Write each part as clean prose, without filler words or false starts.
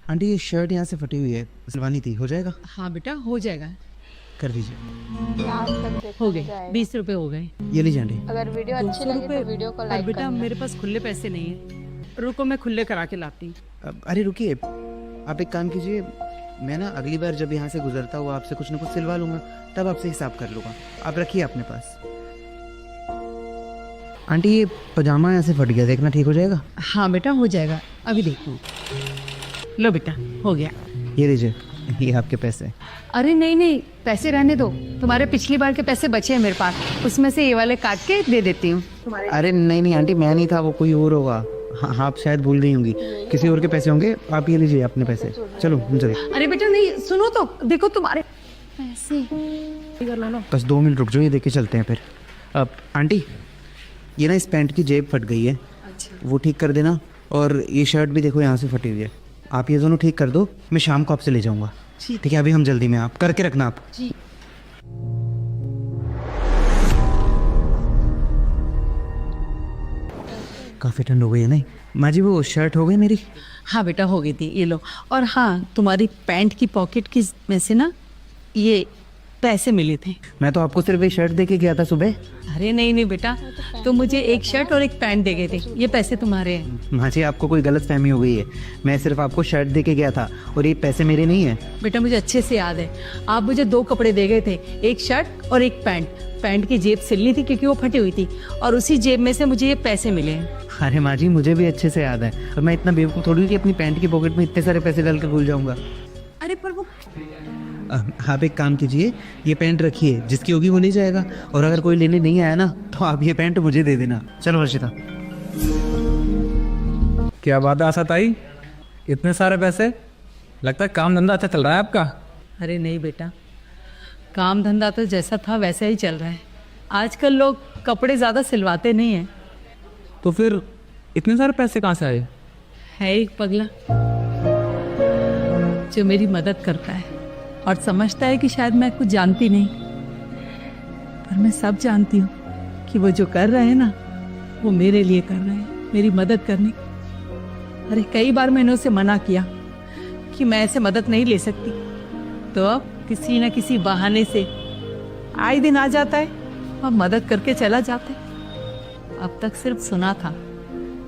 Aunty ये shirt यहाँ से फटी हुई है, सिलवानी थी, हो जाएगा? हाँ बेटा हो जाएगा। कर दीजिए। हो गए 20 रुपए हो गए। ये लीजिए आंटी। अगर वीडियो अच्छी 200 लगे तो वीडियो को पर लाइक बेटा करना। मेरे पास खुले पैसे नहीं है, रुको मैं खुले करा के लाती हूँ। अरे रुकिए, आप एक काम कीजिए, मैं ना अगली बार जब यहाँ से गुजरता हुआ आपसे कुछ ना कुछ सिलवा लूँगा, तब आपसे हिसाब कर लूँगा। आप रखिए अपने पास। आंटी ये पजामा यहाँ से फट गया, देखना ठीक हो जाएगा? हाँ बेटा हो जाएगा, अभी देखो। लो बेटा हो गया। ये लीजिए, ये आपके पैसे। अरे नहीं नहीं, पैसे रहने दो, तुम्हारे पिछली बार के पैसे बचे हैं मेरे पास, उसमें से ये वाले काट के दे देती हूँ। अरे नहीं नहीं आंटी, मैं नहीं था, वो कोई और होगा। हाँ, आप शायद भूल गई होंगी, किसी और के पैसे होंगे। आप ये लीजिए अपने पैसे। चलो हम चले। अरे बेटा नहीं, सुनो तो, देखो तुम्हारे पैसे। बस 2 मिनट रुक जाओ, ये देख के चलते हैं फिर। अब आंटी ये ना इस पैंट की जेब फट गई है, अच्छा वो ठीक कर देना। और ये शर्ट भी देखो यहाँ से फटी हुई है, आप ये दोनों ठीक कर दो, मैं शाम को आपसे ले जाऊँगा। ठीक है, अभी हम जल्दी में, आप करके रखना आप। जी। काफ़ी ठंड हो गई है नहीं माँ जी? वो शर्ट हो गई मेरी? हाँ बेटा हो गई थी, ये लो। और हाँ तुम्हारी पैंट की पॉकेट की में से ना ये पैसे मिले थे। मैं तो आपको सिर्फ ये शर्ट दे के गया था सुबह। अरे नहीं नहीं बेटा, तो मुझे एक शर्ट और एक पैंट दे गए थे, ये पैसे तुम्हारे हैं। माँ जी आपको कोई गलत फहमी हो गई है, मैं सिर्फ आपको शर्ट दे के गया था और ये पैसे मेरे नहीं है। बेटा मुझे अच्छे से याद है, आप मुझे 2 कपड़े दे गए थे, एक शर्ट और एक पैंट। पैंट की जेब सिलनी थी क्योंकि वो फटी हुई थी, और उसी जेब में से मुझे ये पैसे मिले हैं। अरे माँ जी मुझे भी अच्छे से याद है, और मैं इतना बेवकूफ़ थोड़ी हूँ कि अपनी पैंट की पॉकेट में इतने सारे पैसे डाल कर भूल जाऊँगा। अरे पर वो आप एक काम कीजिए, ये पैंट रखिए, जिसकी होगी वो ले जाएगा, और अगर कोई लेने नहीं आया ना तो आप ये पैंट मुझे दे देना। चलो हर्षिता। क्या बात है आशा ताई, इतने सारे पैसे? लगता है काम धंधा अच्छा चल रहा है आपका। अरे नहीं बेटा, काम धंधा तो जैसा था वैसा ही चल रहा है। आजकल लोग कपड़े ज़्यादा सिलवाते नहीं हैं। तो फिर इतने सारे पैसे कहाँ से आए? है एक पगला जो मेरी मदद करता है और समझता है कि शायद मैं कुछ जानती नहीं, पर मैं सब जानती हूँ कि वो जो कर रहे हैं ना, वो मेरे लिए कर रहे हैं, मेरी मदद करने की। अरे कई बार मैंने उसे मना किया कि मैं ऐसे मदद नहीं ले सकती, तो अब किसी न किसी बहाने से आए दिन आ जाता है और मदद करके चला जाता है। अब तक सिर्फ सुना था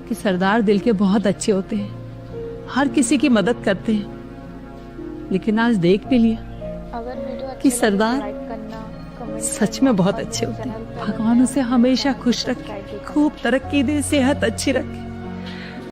कि सरदार दिल के बहुत अच्छे होते हैं, हर किसी की मदद करते हैं, लेकिन आज देख भी लिया अगर वीडियो अच्छी कि लगे तो सरदार लाइक करना, कमेंट सच में बहुत अच्छे होते हैं। भगवान उसे हमेशा खुश रखे, खूब तरक्की दे, सेहत अच्छी रखे।